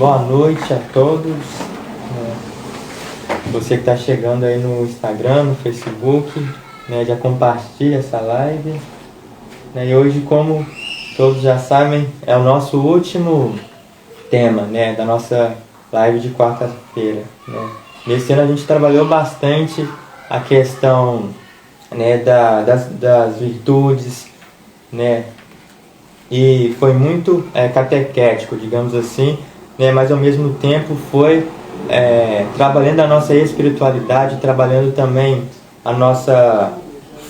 Boa noite a todos. Você que está chegando aí no Instagram, no Facebook, já compartilha essa live. E hoje, como todos já sabem, é o nosso último tema da nossa live de quarta-feira. Nesse ano a gente trabalhou bastante a questão das virtudes, e foi muito catequético, digamos assim, mas ao mesmo tempo foi trabalhando a nossa espiritualidade, trabalhando também a nossa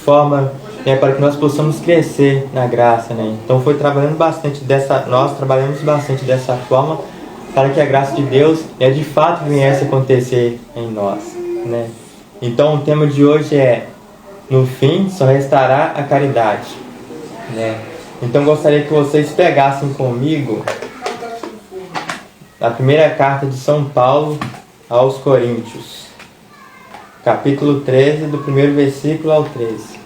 forma para que nós possamos crescer na graça. Então foi trabalhando bastante nós trabalhamos bastante dessa forma para que a graça de Deus de fato viesse a acontecer em nós. Então o tema de hoje é: no fim só restará a caridade. Então gostaria que vocês pegassem comigo a primeira carta de São Paulo aos Coríntios, capítulo 13, do primeiro versículo ao 13.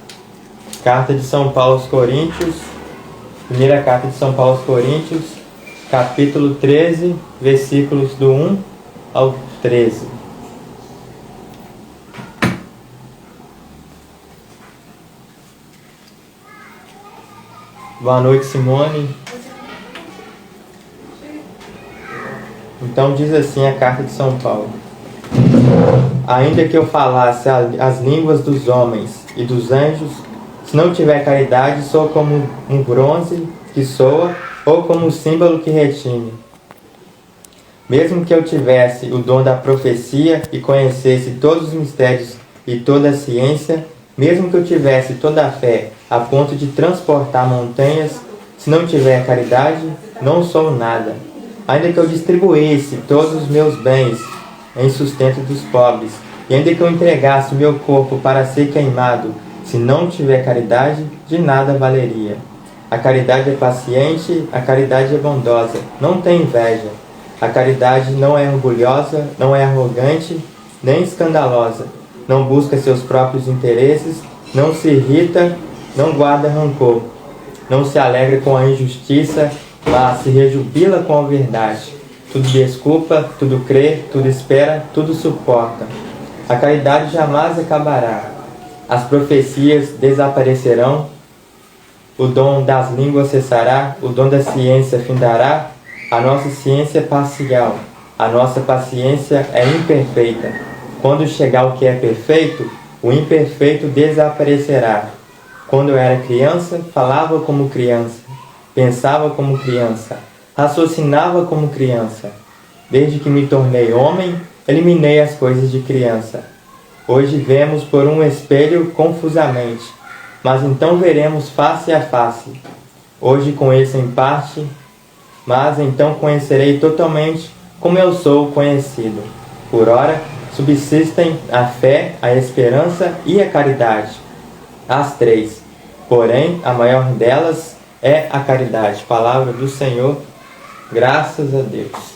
Carta de São Paulo aos Coríntios, primeira carta de São Paulo aos Coríntios, capítulo 13, versículos do 1 ao 13. Boa noite, Simone. Então diz assim a carta de São Paulo: ainda que eu falasse as línguas dos homens e dos anjos, se não tiver caridade, sou como um bronze que soa, ou como um símbolo que retine. Mesmo que eu tivesse o dom da profecia e conhecesse todos os mistérios e toda a ciência, mesmo que eu tivesse toda a fé a ponto de transportar montanhas, se não tiver caridade, não sou nada. Ainda que eu distribuísse todos os meus bens em sustento dos pobres, e ainda que eu entregasse o meu corpo para ser queimado, se não tiver caridade, de nada valeria. A caridade é paciente, a caridade é bondosa, não tem inveja. A caridade não é orgulhosa, não é arrogante, nem escandalosa. Não busca seus próprios interesses, não se irrita, não guarda rancor. Não se alegra com a injustiça, mas se rejubila com a verdade. Tudo desculpa, tudo crê, tudo espera, tudo suporta. A caridade jamais acabará. As profecias desaparecerão, o dom das línguas cessará, o dom da ciência findará. A nossa ciência é parcial, a nossa paciência é imperfeita. Quando chegar o que é perfeito, o imperfeito desaparecerá. Quando eu era criança, falava como criança, pensava como criança, raciocinava como criança. Desde que me tornei homem, eliminei as coisas de criança. Hoje vemos por um espelho confusamente, mas então veremos face a face. Hoje conheço em parte, mas então conhecerei totalmente como eu sou conhecido. Por ora, subsistem a fé, a esperança e a caridade. As três. Porém, a maior delas é a caridade. Palavra do Senhor, graças a Deus.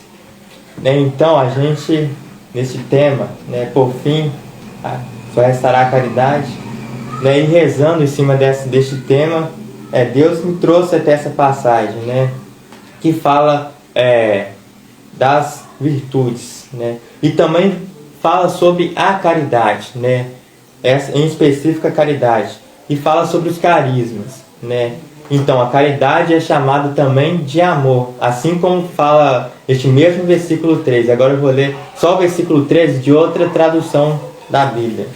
Então, a gente, nesse tema, por fim, só restará a caridade, e rezando em cima deste tema, Deus me trouxe até essa passagem, que fala das virtudes, e também fala sobre a caridade, em específico a caridade, e fala sobre os carismas, Então a caridade é chamada também de amor, assim como fala este mesmo versículo 13. Agora eu vou ler só o versículo 13 de outra tradução da Bíblia,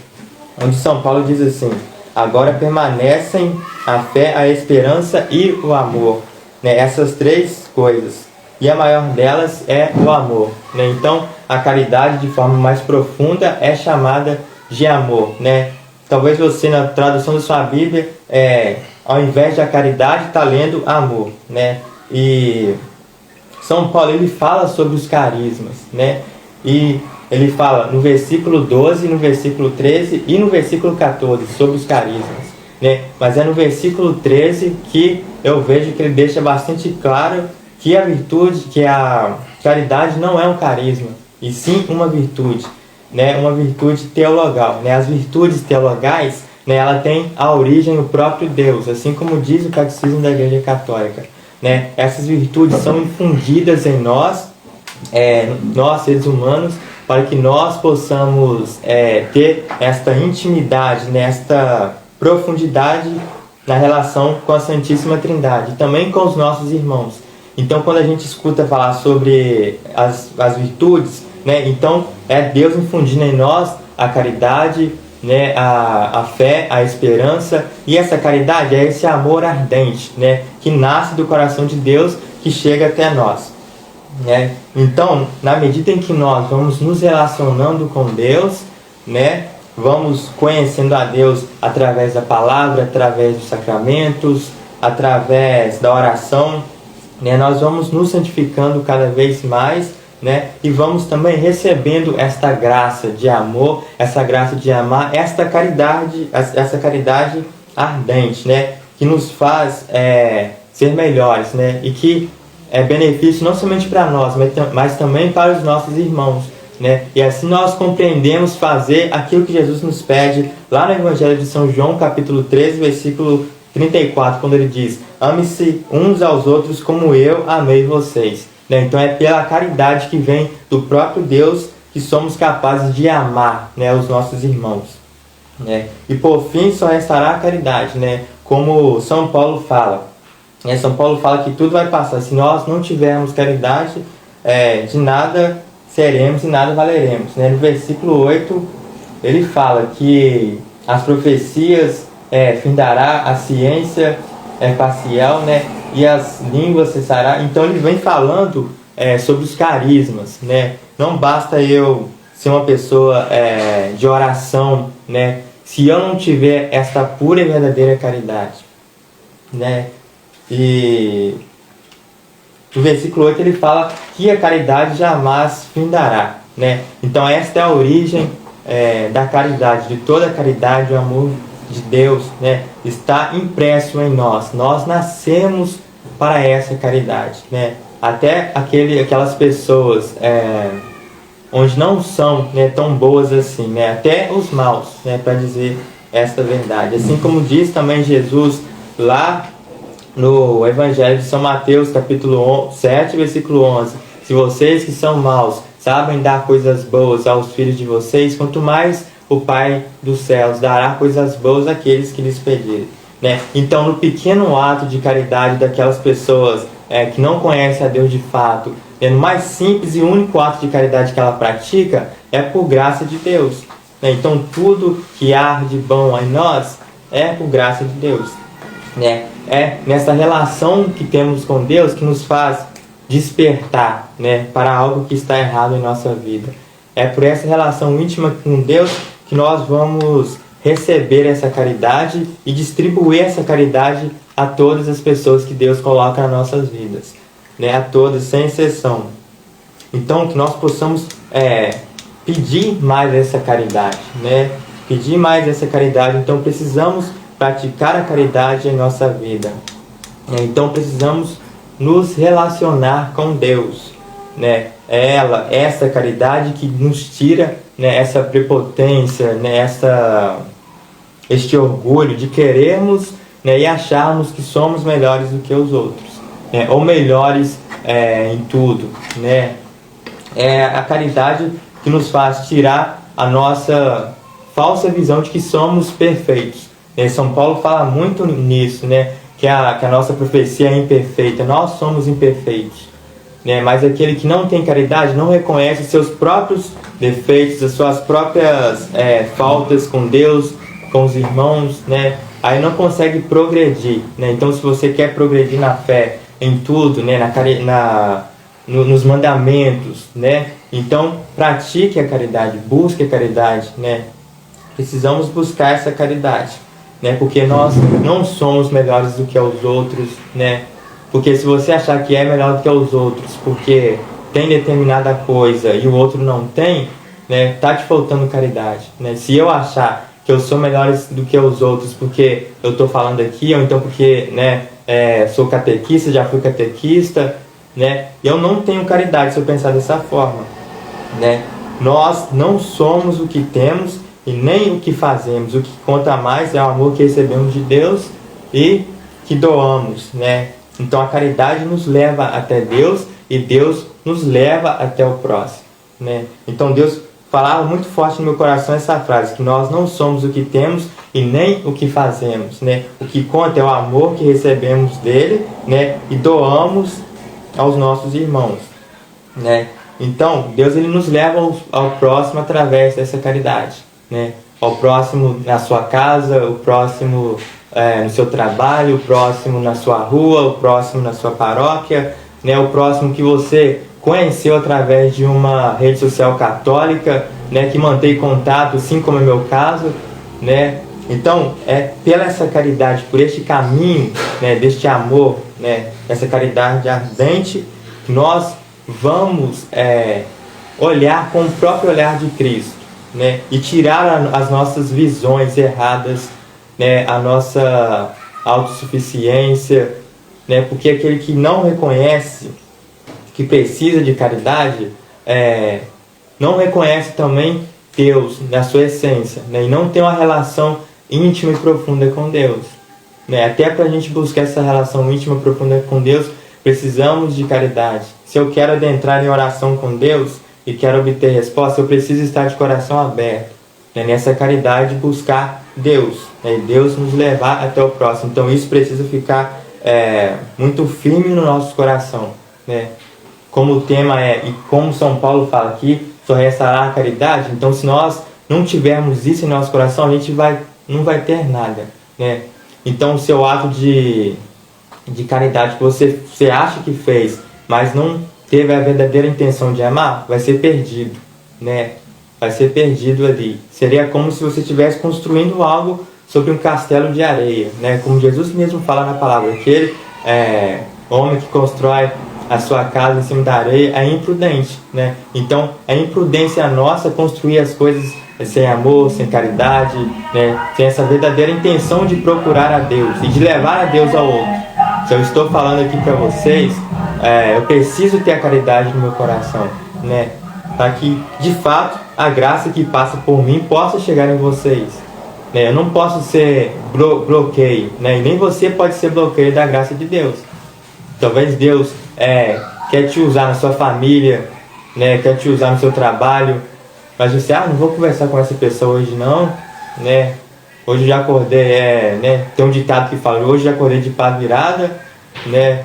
onde São Paulo diz assim: agora permanecem a fé, a esperança e o amor, essas três coisas, e a maior delas é o amor, Então a caridade de forma mais profunda é chamada de amor, Talvez você na tradução da sua Bíblia, ao invés de a caridade, está lendo amor, E São Paulo ele fala sobre os carismas, E ele fala no versículo 12, no versículo 13 e no versículo 14 sobre os carismas, Mas é no versículo 13 que eu vejo que ele deixa bastante claro que a virtude, que a caridade não é um carisma, e sim uma virtude, uma virtude teologal, As virtudes teologais, ela tem a origem no próprio Deus, assim como diz o Catecismo da Igreja Católica, Essas virtudes são infundidas em nós, nós seres humanos, para que nós possamos ter esta intimidade, esta profundidade na relação com a Santíssima Trindade, e também com os nossos irmãos. Então, quando a gente escuta falar sobre as virtudes, então é Deus infundindo em nós a caridade, a fé, a esperança, e essa caridade é esse amor ardente, que nasce do coração de Deus, que chega até nós. Então, na medida em que nós vamos nos relacionando com Deus, vamos conhecendo a Deus através da palavra, através dos sacramentos, através da oração, nós vamos nos santificando cada vez mais, e vamos também recebendo esta graça de amor, essa graça de amar, essa caridade ardente, que nos faz ser melhores, e que é benefício não somente para nós, mas também para os nossos irmãos, E assim nós compreendemos fazer aquilo que Jesus nos pede lá no Evangelho de São João, capítulo 13, versículo 34, quando ele diz: ame-se uns aos outros como eu amei vocês. Então é pela caridade que vem do próprio Deus que somos capazes de amar, os nossos irmãos. E por fim só restará a caridade, como São Paulo fala. São Paulo fala que tudo vai passar. Se nós não tivermos caridade, de nada seremos e nada valeremos. No versículo 8 ele fala que as profecias findará, a ciência é parcial, e as línguas cessará. Então ele vem falando sobre os carismas, Não basta eu ser uma pessoa de oração, se eu não tiver esta pura e verdadeira caridade, E no versículo 8 ele fala que a caridade jamais findará, Então esta é a origem da caridade, de toda a caridade, o amor de Deus, está impresso em nós. Nós nascemos para essa caridade, Até aquelas pessoas onde não são tão boas assim, Até os maus, para dizer esta verdade. Assim como diz também Jesus lá no Evangelho de São Mateus, capítulo 7, versículo 11: se vocês que são maus sabem dar coisas boas aos filhos de vocês, quanto mais o Pai dos céus dará coisas boas àqueles que lhes pedirem. Então, no pequeno ato de caridade daquelas pessoas que não conhecem a Deus de fato, no mais simples e único ato de caridade que ela pratica, é por graça de Deus. Então, tudo que há de bom em nós é por graça de Deus. É nessa relação que temos com Deus que nos faz despertar, para algo que está errado em nossa vida. É por essa relação íntima com Deus que nós vamos receber essa caridade e distribuir essa caridade a todas as pessoas que Deus coloca nas nossas vidas, a todas, sem exceção. Então, que nós possamos pedir mais essa caridade, Pedir mais essa caridade. Então, precisamos praticar a caridade em nossa vida. Então, precisamos nos relacionar com Deus, essa caridade que nos tira, essa prepotência, este orgulho de querermos, e acharmos que somos melhores do que os outros, ou melhores em tudo, É a caridade que nos faz tirar a nossa falsa visão de que somos perfeitos. São Paulo fala muito nisso, que a nossa profecia é imperfeita. Nós somos imperfeitos, mas aquele que não tem caridade não reconhece seus próprios defeitos, as suas próprias faltas com Deus, com os irmãos, aí não consegue progredir, Então, se você quer progredir na fé, em tudo, nos mandamentos, Então, pratique a caridade, busque a caridade, Precisamos buscar essa caridade, porque nós não somos melhores do que os outros, Porque se você achar que é melhor do que os outros, porque tem determinada coisa e o outro não tem, tá te faltando caridade, Se eu achar que eu sou melhor do que os outros porque eu estou falando aqui, ou então porque sou catequista, já fui catequista, eu não tenho caridade se eu pensar dessa forma, Nós não somos o que temos e nem o que fazemos. O que conta mais é o amor que recebemos de Deus e que doamos, Então a caridade nos leva até Deus e Deus nos leva até o próximo, né? Então Deus falava muito forte no meu coração essa frase, que nós não somos o que temos e nem o que fazemos, né? O que conta é o amor que recebemos dele, né? E doamos aos nossos irmãos, né? Então Deus ele nos leva ao próximo através dessa caridade, né? Ao próximo na sua casa, o próximo no seu trabalho, o próximo na sua rua, o próximo na sua paróquia, né? O próximo que você conheceu através de uma rede social católica, né? Que mantém contato, assim como é o meu caso, né? Então, é pela essa caridade, por este caminho, né? Deste amor, né? Essa caridade ardente, nós vamos olhar com o próprio olhar de Cristo, né? E tirar as nossas visões erradas, né? A nossa autossuficiência, né? Porque aquele que não reconhece que precisa de caridade, não reconhece também Deus na sua essência, né? E não tem uma relação íntima e profunda com Deus, né? Até para a gente buscar essa relação íntima e profunda com Deus, precisamos de caridade. Se eu quero adentrar em oração com Deus e quero obter resposta, eu preciso estar de coração aberto, né? Nessa caridade buscar Deus, né? E Deus nos levar até o próximo. Então isso precisa ficar muito firme no nosso coração, né? Como o tema e como São Paulo fala aqui, só restará a caridade. Então se nós não tivermos isso em nosso coração, a gente não vai ter nada, né? Então o seu ato de caridade que você acha que fez, mas não teve a verdadeira intenção de amar, vai ser perdido, né? Vai ser perdido ali. Seria como se você estivesse construindo algo sobre um castelo de areia, né? Como Jesus mesmo fala na palavra, aquele homem que constrói a sua casa em cima da areia é imprudente, né? Então é imprudência nossa construir as coisas sem amor, sem caridade, né? Sem essa verdadeira intenção de procurar a Deus e de levar a Deus ao outro. Se eu estou falando aqui para vocês, eu preciso ter a caridade no meu coração, né? Para que de fato a graça que passa por mim possa chegar em vocês, né? Eu não posso ser bloqueio, né? E nem você pode ser bloqueio da graça de Deus. Talvez Deus quer te usar na sua família, né? Quer te usar no seu trabalho, mas você, não vou conversar com essa pessoa hoje não, né? Hoje eu já acordei, né? Tem um ditado que fala, hoje já acordei de pá virada, né?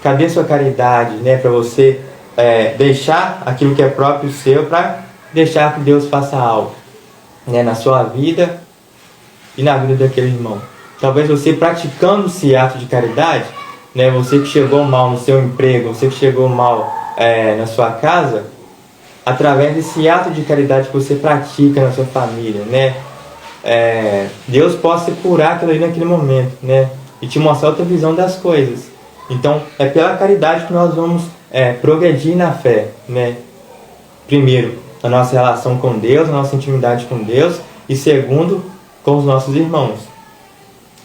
Cadê sua caridade, né? Para você deixar aquilo que é próprio seu, para deixar que Deus faça algo, né? Na sua vida e na vida daquele irmão. Talvez você praticando esse ato de caridade, né? Você que chegou mal no seu emprego, você que chegou mal na sua casa, através desse ato de caridade que você pratica na sua família, né? Deus possa curar aquilo ali naquele momento, né? E te mostrar outra visão das coisas. Então é pela caridade que nós vamos progredir na fé, né? Primeiro, a nossa relação com Deus, a nossa intimidade com Deus, e segundo, com os nossos irmãos.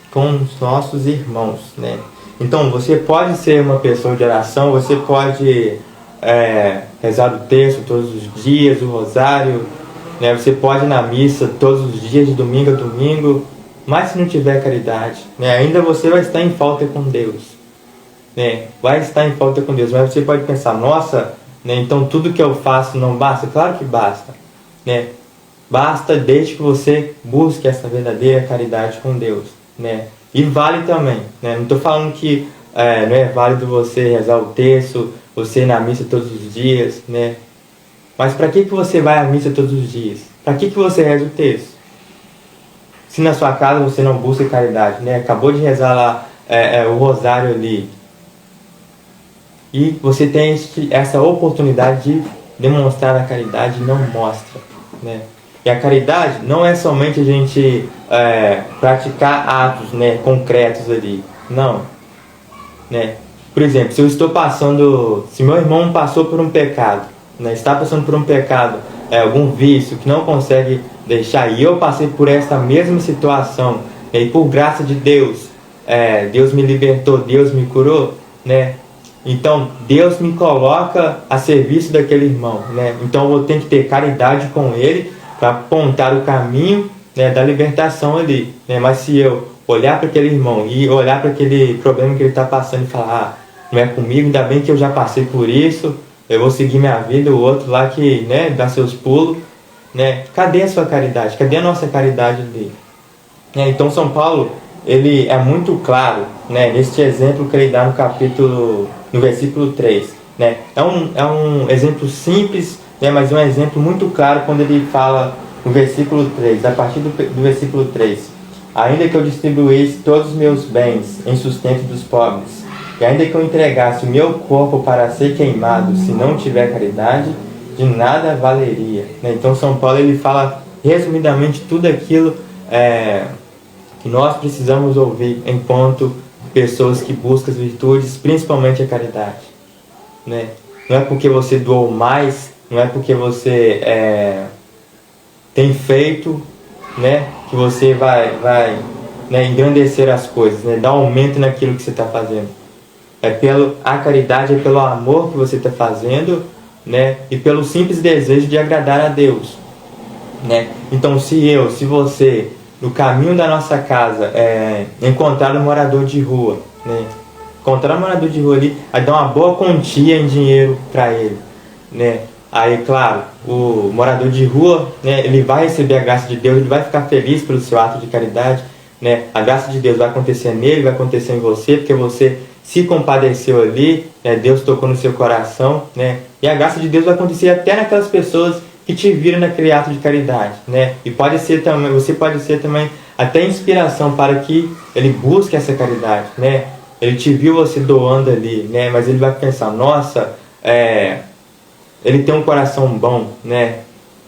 Com os nossos irmãos, né? Então você pode ser uma pessoa de oração, você pode rezar o texto todos os dias, o rosário, né? Você pode ir na missa todos os dias, de domingo a domingo, mas se não tiver caridade, né? Ainda você vai estar em falta com Deus, né? Vai estar em falta com Deus, mas você pode pensar, nossa, né? Então tudo que eu faço não basta? Claro que basta, né? Basta desde que você busque essa verdadeira caridade com Deus, né? E vale também, né? Não estou falando que não é válido você rezar o texto, você ir na missa todos os dias, né? Mas para que você vai à missa todos os dias? Para que você reza o texto? Se na sua casa você não busca caridade, né? Acabou de rezar lá o rosário ali, e você tem essa oportunidade de demonstrar a caridade e não mostra, né? E a caridade não é somente a gente praticar atos, né, concretos ali, não, né? Por exemplo, se meu irmão passou por um pecado, né, está passando por um pecado, algum vício que não consegue deixar, e eu passei por esta mesma situação, e por graça de Deus, Deus me libertou, Deus me curou, né? Então Deus me coloca a serviço daquele irmão, né? Então eu vou ter que ter caridade com ele para apontar o caminho, né, da libertação ali, né? Mas se eu olhar para aquele irmão e olhar para aquele problema que ele está passando e falar, não é comigo, ainda bem que eu já passei por isso, eu vou seguir minha vida, o outro lá que, né, dá seus pulos, né? Cadê a sua caridade? Cadê a nossa caridade ali? Então São Paulo, ele é muito claro, né, neste exemplo que ele dá no versículo 3. Né? É um exemplo simples, né, mas é um exemplo muito claro quando ele fala no versículo 3, a partir do versículo 3. Ainda que eu distribuísse todos os meus bens em sustento dos pobres, e ainda que eu entregasse o meu corpo para ser queimado, se não tiver caridade, de nada valeria. Né? Então São Paulo ele fala resumidamente tudo aquilo que nós precisamos ouvir enquanto pessoas que buscam as virtudes, principalmente a caridade. Né? Não é porque você doou mais, não é porque você tem feito, né, que você vai né, engrandecer as coisas, né, dar aumento naquilo que você está fazendo. A caridade é pelo amor que você está fazendo, né, e pelo simples desejo de agradar a Deus. Né? Então, se você, no caminho da nossa casa, encontrar um morador de rua, né, encontrar um morador de rua ali, aí dá uma boa quantia em dinheiro para ele, né? Aí, claro, o morador de rua, né, ele vai receber a graça de Deus, ele vai ficar feliz pelo seu ato de caridade, né? A graça de Deus vai acontecer nele, vai acontecer em você, porque você se compadeceu ali, né? Deus tocou no seu coração, né? E a graça de Deus vai acontecer até naquelas pessoas que te viram naquele ato de caridade, né? E você pode ser também até inspiração para que ele busque essa caridade, né? Ele te viu você doando ali, né? Mas ele vai pensar, nossa, ele tem um coração bom, né?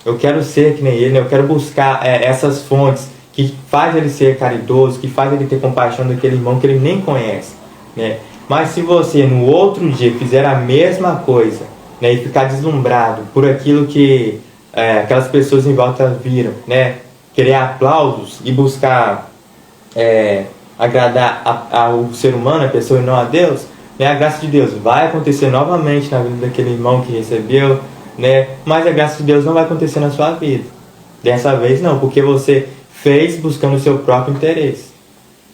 Eu quero ser que nem ele, né? Eu quero buscar essas fontes que faz ele ser caridoso, que faz ele ter compaixão daquele irmão que ele nem conhece, né? Mas se você no outro dia fizer a mesma coisa, né, e ficar deslumbrado por aquilo que aquelas pessoas em volta viram, né? Querer aplausos e buscar agradar ao ser humano, a pessoa e não a Deus, né? A graça de Deus vai acontecer novamente na vida daquele irmão que recebeu, né? Mas a graça de Deus não vai acontecer na sua vida. Dessa vez não, porque você fez buscando o seu próprio interesse,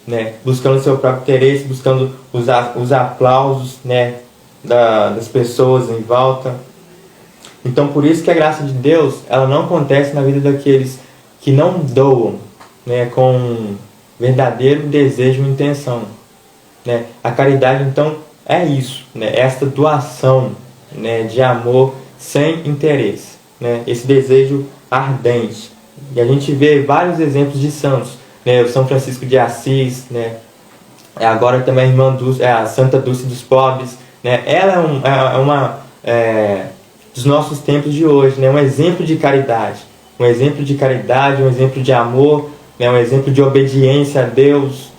né? Buscando o seu próprio interesse, buscando os aplausos, né, das pessoas em volta. Então por isso que a graça de Deus, ela não acontece na vida daqueles que não doam, né, com verdadeiro desejo e intenção, né? A caridade então é isso, né? Esta doação, né, de amor sem interesse, né? Esse desejo ardente. E a gente vê vários exemplos de santos, né? O São Francisco de Assis, né? Agora também a irmã a Santa Dulce dos Pobres, né? Ela é uma dos nossos tempos de hoje, né? Um exemplo de caridade, um exemplo de amor, né? Um exemplo de obediência a Deus,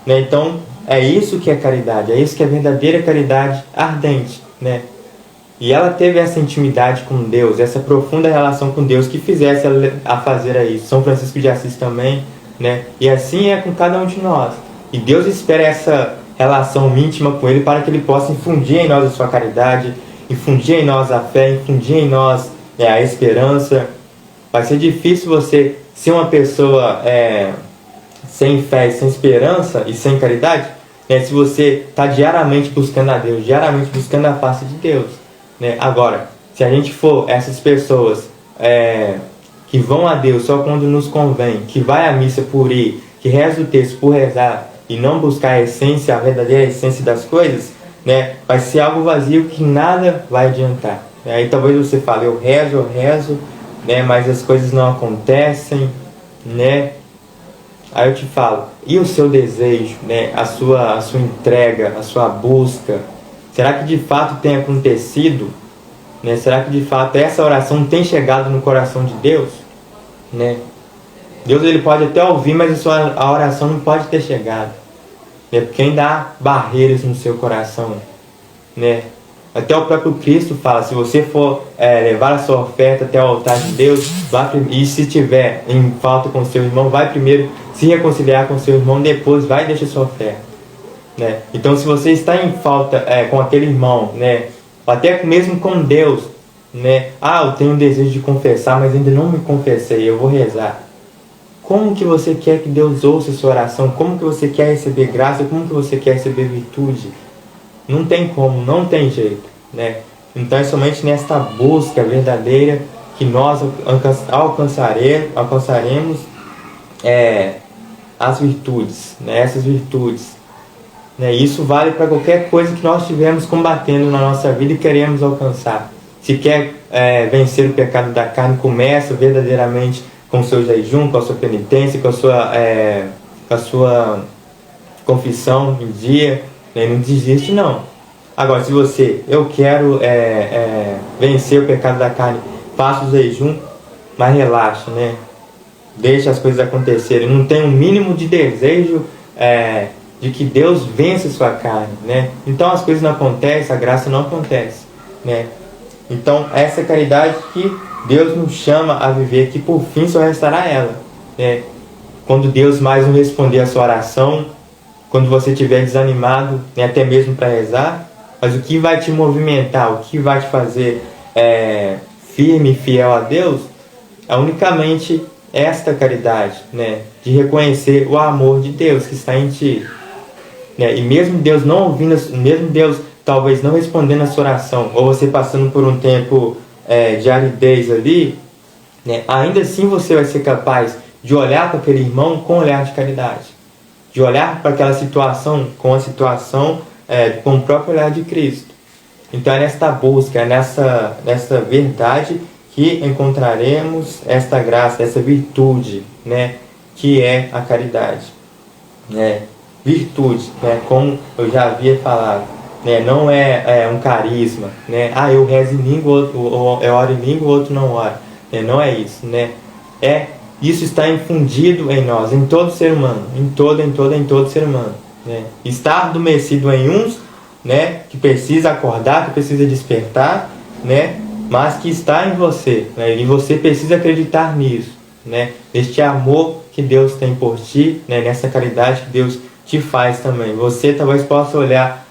né? Então é isso que é caridade, é isso que é verdadeira caridade ardente, né? E ela teve essa intimidade com Deus, essa profunda relação com Deus que fizesse ela a fazer isso. São Francisco de Assis também, né? E assim é com cada um de nós. E Deus espera essa relação íntima com Ele para que Ele possa infundir em nós a sua caridade, infundir em nós a fé, infundir em nós a esperança. Vai ser difícil você ser uma pessoa sem fé, sem esperança e sem caridade, né? Se você está diariamente buscando a Deus, diariamente buscando a face de Deus, né? Agora, se a gente for essas pessoas que vão a Deus só quando nos convém, que vai à missa por ir, que reza o texto por rezar e não buscar a essência, a verdadeira essência das coisas, né? Vai ser algo vazio que nada vai adiantar. Aí talvez você fale, eu rezo, né? Mas as coisas não acontecem, né? Aí eu te falo, e o seu desejo, né? A sua entrega, a sua busca, será que de fato tem acontecido? Né? Será que de fato essa oração tem chegado no coração de Deus? Né? Deus ele pode até ouvir, mas a oração não pode ter chegado, né? Porque ainda há barreiras no seu coração, né? Até o próprio Cristo fala, se você for levar a sua oferta até o altar de Deus, e se tiver em falta com o seu irmão, vai primeiro se reconciliar com o seu irmão, depois vai e deixa a sua oferta, né? Então se você está em falta com aquele irmão, né, até mesmo com Deus, né, eu tenho um desejo de confessar, mas ainda não me confessei, eu vou rezar. Como que você quer que Deus ouça a sua oração? Como que você quer receber graça? Como que você quer receber virtude? Não tem como, não tem jeito, né? Então é somente nesta busca verdadeira que nós alcançaremos as virtudes, né? Essas virtudes. Né? Isso vale para qualquer coisa que nós estivermos combatendo na nossa vida e queremos alcançar. Se quer vencer o pecado da carne, começa verdadeiramente com o seu jejum, com a sua penitência, com a sua confissão em dia, né? Não desiste não. Agora, se eu quero vencer o pecado da carne, faça o jejum, mas relaxa, né? Deixa as coisas acontecerem. Não tem um mínimo de desejo de que Deus vença a sua carne, né? Então as coisas não acontecem, a graça não acontece, né? Então essa caridade que Deus nos chama a viver, que por fim só restará ela, né? Quando Deus mais não responder a sua oração, quando você estiver desanimado, né, até mesmo para rezar, mas o que vai te movimentar, o que vai te fazer firme e fiel a Deus, é unicamente esta caridade, né, de reconhecer o amor de Deus que está em ti, né, e mesmo Deus não ouvindo, mesmo Deus talvez não respondendo a sua oração, ou você passando por um tempo de aridez ali, né, ainda assim você vai ser capaz de olhar para aquele irmão com um olhar de caridade, de olhar para aquela situação com a situação com o próprio olhar de Cristo. Então é nesta busca, é nessa verdade que encontraremos esta graça, essa virtude, né, que é a caridade, né? Virtude, né, como eu já havia falado, né, não é um carisma, né? Eu rezo em língua, eu oro em língua, o outro não ora, né? Não é isso, né? Isso está infundido em nós, em todo ser humano, em todo ser humano, né? Está adormecido em uns, né, que precisa acordar, que precisa despertar, né, mas que está em você, né, e você precisa acreditar nisso, né, neste amor que Deus tem por ti, né, nessa caridade que Deus te faz também. Você talvez possa olhar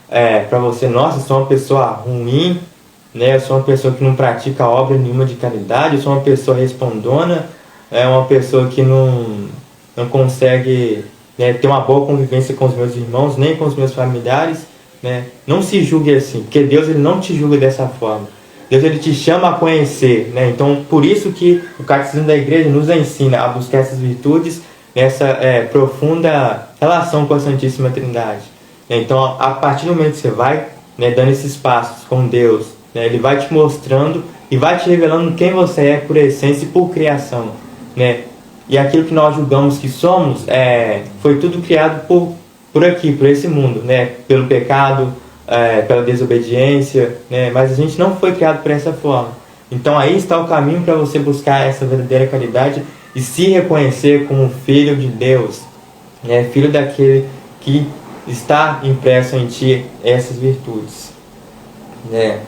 para você, nossa, eu sou uma pessoa ruim, né, eu sou uma pessoa que não pratica obra nenhuma de caridade, eu sou uma pessoa respondona, uma pessoa que não consegue, né, ter uma boa convivência com os meus irmãos, nem com os meus familiares, né? Não se julgue assim, porque Deus ele não te julga dessa forma. Deus ele te chama a conhecer, né? Então por isso que o Catecismo da Igreja nos ensina a buscar essas virtudes nessa profunda relação com a Santíssima Trindade. Então a partir do momento que você vai, né, dando esses passos com Deus, né, Ele vai te mostrando e vai te revelando quem você é por essência e por criação, né? E aquilo que nós julgamos que somos foi tudo criado por aqui, por esse mundo, né? Pelo pecado, pela desobediência, né? Mas a gente não foi criado por essa forma. Então aí está o caminho para você buscar essa verdadeira caridade e se reconhecer como filho de Deus, né? Filho daquele que está impresso em ti essas virtudes, né?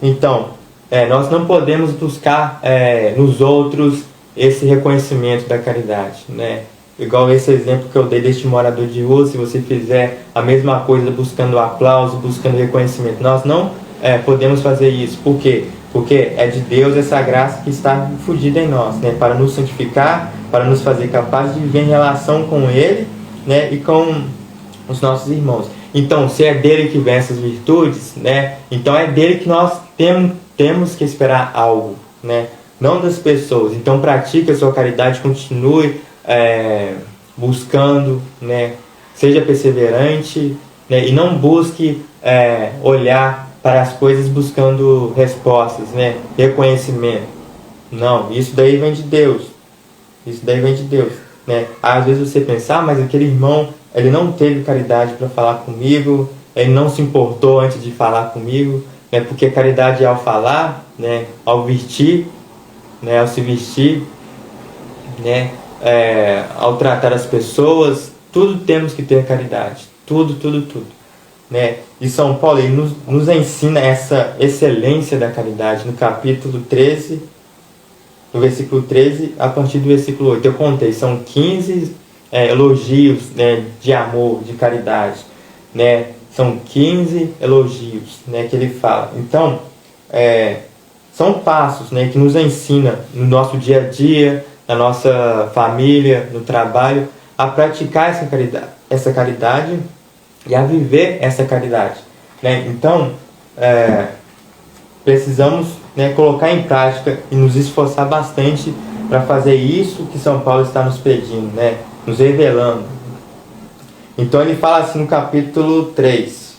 Então, nós não podemos buscar nos outros esse reconhecimento da caridade, né? Igual esse exemplo que eu dei deste morador de rua, se você fizer a mesma coisa buscando aplauso, buscando reconhecimento, nós não podemos fazer isso. Por quê? Porque é de Deus essa graça que está infundida em nós, né? Para nos santificar, para nos fazer capazes de viver em relação com Ele, né? E com os nossos irmãos. Então, se é dele que vem essas virtudes, né? Então é dele que nós temos que esperar algo, né? Não das pessoas. Então pratique a sua caridade, continue buscando, né? Seja perseverante, né? E não busque olhar para as coisas buscando respostas, né? Reconhecimento. Não, isso daí vem de Deus. Isso daí vem de Deus, né? Às vezes você pensa, mas aquele irmão, ele não teve caridade para falar comigo, ele não se importou antes de falar comigo, né? Porque caridade é ao falar, né? Ao vestir, né? Ao se vestir, né? Ao tratar as pessoas, tudo temos que ter caridade, tudo, né? E São Paulo ele nos ensina essa excelência da caridade no capítulo 13, no versículo 13 a partir do versículo 8. Eu contei, são 15 elogios, né, de amor, de caridade, né? São 15 elogios, né, que ele fala. Então são passos, né, que nos ensina no nosso dia a dia, na nossa família, no trabalho, a praticar essa caridade, e a viver essa caridade, né? Então, precisamos, né, colocar em prática e nos esforçar bastante para fazer isso que São Paulo está nos pedindo, né? Nos revelando. Então ele fala assim no capítulo 3.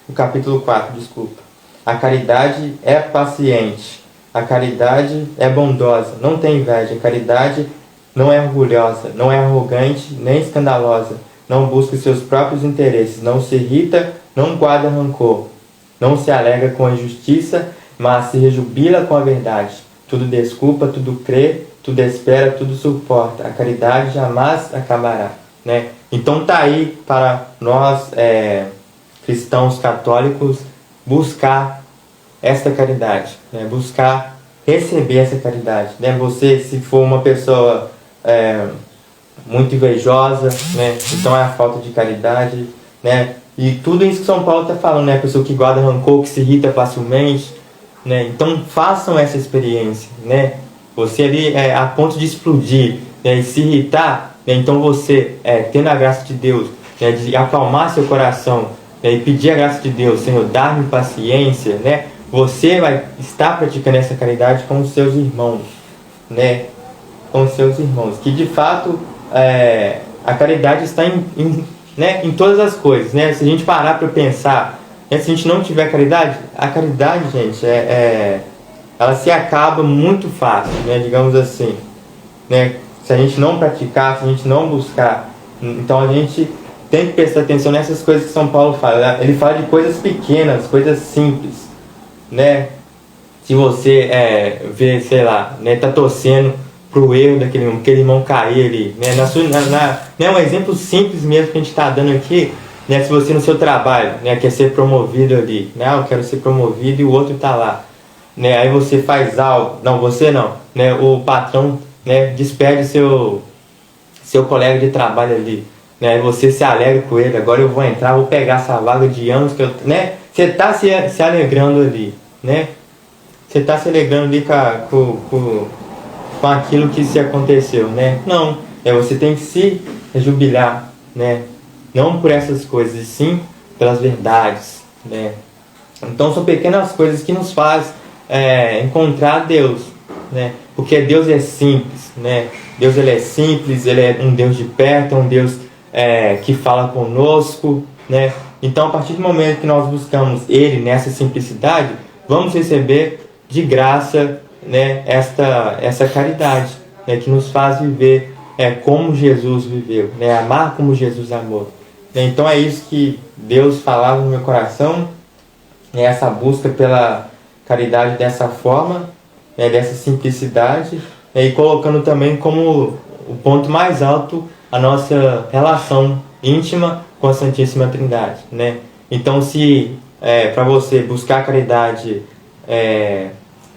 No capítulo 4, desculpa. A caridade é paciente. A caridade é bondosa. Não tem inveja. A caridade não é orgulhosa. Não é arrogante nem escandalosa. Não busca seus próprios interesses. Não se irrita. Não guarda rancor. Não se alegra com a injustiça, mas se rejubila com a verdade. Tudo desculpa, tudo crê, tudo espera, tudo suporta. A caridade jamais acabará, né? Então tá aí para nós cristãos católicos buscar esta caridade, né? Buscar receber essa caridade, né? Você, se for uma pessoa muito invejosa, né? Então é a falta de caridade, né? E tudo isso que São Paulo está falando, né? A pessoa que guarda rancor, que se irrita facilmente, né? Então façam essa experiência, né? Você ali a ponto de explodir, né? E se irritar, né? Então você, tendo a graça de Deus, né? De acalmar seu coração, né? E pedir a graça de Deus, Senhor, dá-me paciência, né? Você vai estar praticando essa caridade com os seus irmãos, né? Com os seus irmãos, que de fato a caridade está em todas as coisas, né? Se a gente parar para pensar, né? Se a gente não tiver caridade, a caridade, gente, ela se acaba muito fácil, né? Digamos assim, né? Se a gente não praticar, se a gente não buscar, então a gente tem que prestar atenção nessas coisas que São Paulo fala. Ele fala de coisas pequenas, coisas simples, né? Se você vê, sei lá, né, tá torcendo pro erro daquele irmão cair ali, né? Né, um exemplo simples mesmo que a gente está dando aqui, né? Se você no seu trabalho, né, quer ser promovido ali, né? Eu quero ser promovido e o outro tá lá, né? Aí você faz algo, não, você não, né? O patrão, né, despede seu colega de trabalho ali, né? Aí você se alegra com ele, agora eu vou entrar, vou pegar essa vaga de anos que eu, né? Você tá se alegrando ali, né? Você tá se alegrando ali com aquilo que se aconteceu, né? Não, você tem que se rejubilar, né? Não por essas coisas, e sim pelas verdades, né? Então são pequenas coisas que nos fazem encontrar Deus, né? Porque Deus é simples, né? Deus, ele é simples, ele é um Deus de perto, é um Deus que fala conosco, né? Então a partir do momento que nós buscamos Ele nessa simplicidade, vamos receber de graça, né, essa caridade, né, que nos faz viver como Jesus viveu, né, amar como Jesus amou. Então é isso que Deus falava no meu coração, né, essa busca pela caridade dessa forma, né, dessa simplicidade, né, e colocando também como o ponto mais alto a nossa relação íntima com a Santíssima Trindade, né? Então, se para você buscar a caridade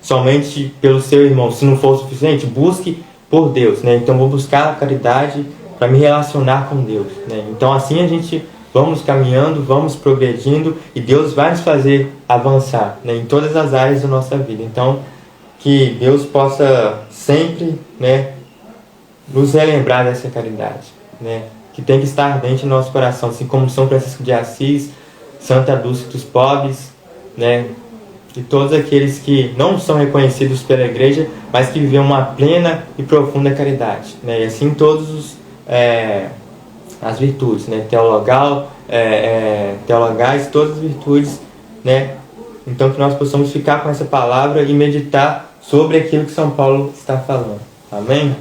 somente pelo seu irmão, se não for suficiente, busque por Deus, né? Então, vou buscar a caridade para me relacionar com Deus, né? Então, assim a gente vamos caminhando, vamos progredindo e Deus vai nos fazer avançar, né, em todas as áreas da nossa vida. Então, que Deus possa sempre, né, nos relembrar dessa caridade, né, que tem que estar ardente no nosso coração, assim como São Francisco de Assis, Santa Dulce dos Pobres, né, e todos aqueles que não são reconhecidos pela Igreja, mas que vivem uma plena e profunda caridade, né, e assim todos as virtudes, né, teologais, todas as virtudes, né, então que nós possamos ficar com essa palavra e meditar sobre aquilo que São Paulo está falando. Amém?